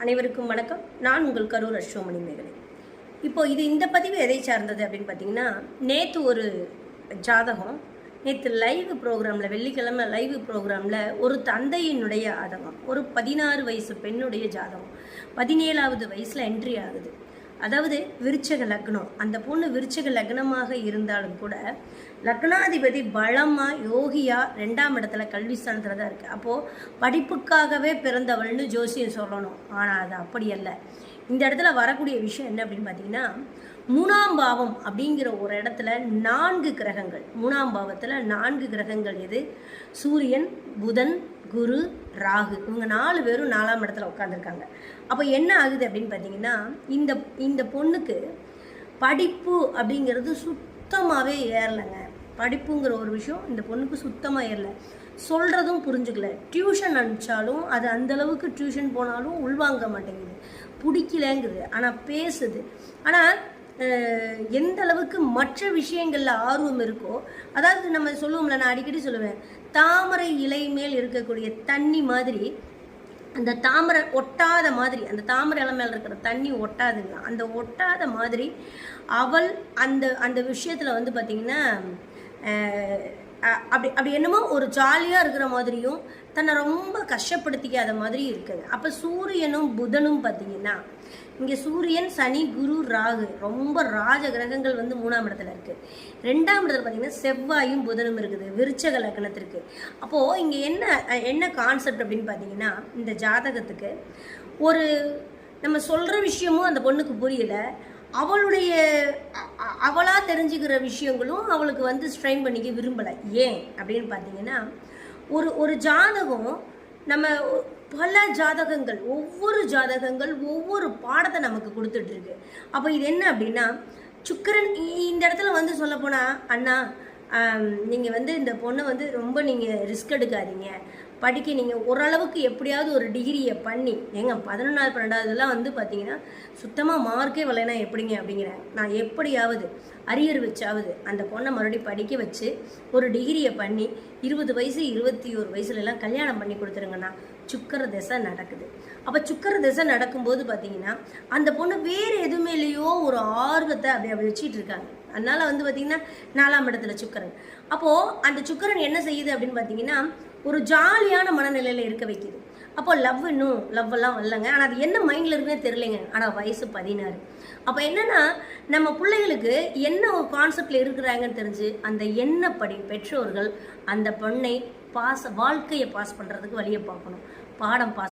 அனைவருக்கும் வணக்கம். நான் உங்கள் கரூர் அஸ்வமணி மேகலை. இப்போ இந்த பதிவு எதை சார்ந்தது அப்படின்னு பார்த்தீங்கன்னா, நேற்று ஒரு ஜாதகம், நேற்று லைவ் ப்ரோக்ராமில், வெள்ளிக்கிழமை லைவ் ப்ரோக்ராமில் ஒரு தந்தையினுடைய ஜாதகம், ஒரு 16 வயசு பெண்ணுடைய ஜாதகம் 17வது வயசில் என்ட்ரி ஆகுது. அதாவது விருச்சக லக்னம். அந்த பொண்ணு விருச்சக லக்னமாக இருந்தாலும் கூட லக்னாதிபதி பலமாக யோகியா 2ஆம் இடத்துல கல்வி ஸ்தானத்தில் தான் இருக்குது. அப்போது படிப்புக்காகவே பிறந்தவள்னு ஜோசியம் சொல்லணும். ஆனால் அது அப்படி அல்ல. இந்த இடத்துல வரக்கூடிய விஷயம் என்ன அப்படின்னு பார்த்தீங்கன்னா, 3ஆம் பாவம் அப்படிங்கிற ஒரு இடத்துல 4 கிரகங்கள், 3ஆம் பாவத்தில் 4 கிரகங்கள் எது? சூரியன், புதன், குரு, ராகு. இவங்க 4 பேரும் 4ஆம் இடத்துல உட்காந்துருக்காங்க. அப்போ என்ன ஆகுது அப்படின்னு பார்த்தீங்கன்னா, இந்த பொண்ணுக்கு படிப்பு அப்படிங்கிறது சுத்தமாகவே ஏறலைங்க. படிப்புங்கிற ஒரு விஷயம் இந்த பொண்ணுக்கு சுத்தமாக ஏறலை. சொல்கிறதும் புரிஞ்சுக்கல. டியூஷன் அனுப்பிச்சாலும் அது அந்தளவுக்கு டியூஷன் போனாலும் உள்வாங்க மாட்டேங்குது, பிடிக்கலங்குது. ஆனால் பேசுது. ஆனால் எந்த அளவுக்கு மற்ற விஷயங்களில் ஆர்வம் இருக்கோ, அதாவது நம்ம சொல்லுவோம்ல, நான் அடிக்கடி சொல்லுவேன், தாமரை இலை மேல் இருக்கக்கூடிய தண்ணி மாதிரி, அந்த தாமரை ஒட்டாத மாதிரி, அந்த தாமரை இலை மேல் இருக்கிற தண்ணி ஒட்டாதுங்க. அந்த ஒட்டாத மாதிரி அவள் அந்த விஷயத்தில் வந்து பார்த்திங்கன்னா அப்படி என்னமோ ஒரு ஜாலியாக இருக்கிற மாதிரியும் தன்னை ரொம்ப கஷ்டப்படுத்திக்காத மாதிரி இருக்குது. அப்போ சூரியனும் புதனும் பார்த்திங்கன்னா, இங்கே சூரியன், சனி, குரு, ராகு, ரொம்ப ராஜ கிரகங்கள் வந்து 3ஆம் இடத்துல இருக்குது. 2ஆம் இடத்துல பார்த்திங்கன்னா செவ்வாயும் புதனும் இருக்குது, விருச்சக லக்னத்திற்கு. அப்போது இங்கே என்ன கான்செப்ட் அப்படின்னு பார்த்தீங்கன்னா, இந்த ஜாதகத்துக்கு ஒரு நம்ம சொல்கிற விஷயமும் அந்த பொண்ணுக்கு புரியலை. அவளாக தெரிஞ்சுக்கிற விஷயங்களும் அவளுக்கு வந்து ஸ்ட்ரெயின் பண்ணிக்க விரும்பலை. ஏன் அப்படின்னு பார்த்தீங்கன்னா, ஒரு ஜாதகம், நம்ம பல ஜாதகங்கள், ஒவ்வொரு பாடத்தை நமக்கு கொடுத்துட்ருக்கு. அப்போ இது என்ன அப்படின்னா, சுக்கிரன் இந்த இடத்துல வந்து சொல்லப்போனால், அண்ணா நீங்கள் வந்து இந்த பொண்ணை வந்து ரொம்ப நீங்கள் ரிஸ்க் எடுக்காதீங்க, படிக்க நீங்கள் ஓரளவுக்கு எப்படியாவது ஒரு டிகிரியை பண்ணி, ஏங்க 11வது 12வதுலாம் வந்து பார்த்தீங்கன்னா சுத்தமாக மார்க்கே வரலைன்னா எப்படிங்க அப்படிங்கிறேன். நான் எப்படியாவது அரியர் வச்சாவது அந்த பொண்ணை மறுபடியும் படிக்க வச்சு ஒரு டிகிரியை பண்ணி 20 வயசு 21 வயசுலலாம் கல்யாணம் பண்ணி கொடுத்துருங்கண்ணா. சுக்கர திசை நடக்குது. அப்போ சுக்கர திசை நடக்கும்போது பார்த்தீங்கன்னா அந்த பொண்ணு வேறு எதுவுமேலேயோ ஒரு ஆர்வத்தை அப்படி வச்சிட்டு இருக்காங்க. அதனால் வந்து பார்த்திங்கன்னா 4ஆம் இடத்துல சுக்கரன். அப்போது அந்த சுக்கரன் என்ன செய்யுது அப்படின்னு பார்த்தீங்கன்னா, ஒரு ஜாலியான மனநிலையில் இருக்க வைக்குது. அப்போ லவ்வெல்லாம் வரலங்க. ஆனால் அது என்ன மைண்டில் இருக்குன்னே தெரியலைங்க. ஆனால் வயசு 16. அப்போ என்னென்னா, நம்ம பிள்ளைகளுக்கு என்ன ஒரு கான்செப்டில் இருக்கிறாங்கன்னு தெரிஞ்சு அந்த எண்ணப்படி பெற்றோர்கள் அந்த பொண்ணை வாழ்க்கையை பாஸ் பண்ணுறதுக்கு வழியை பார்க்கணும். பாடம் பாஸ்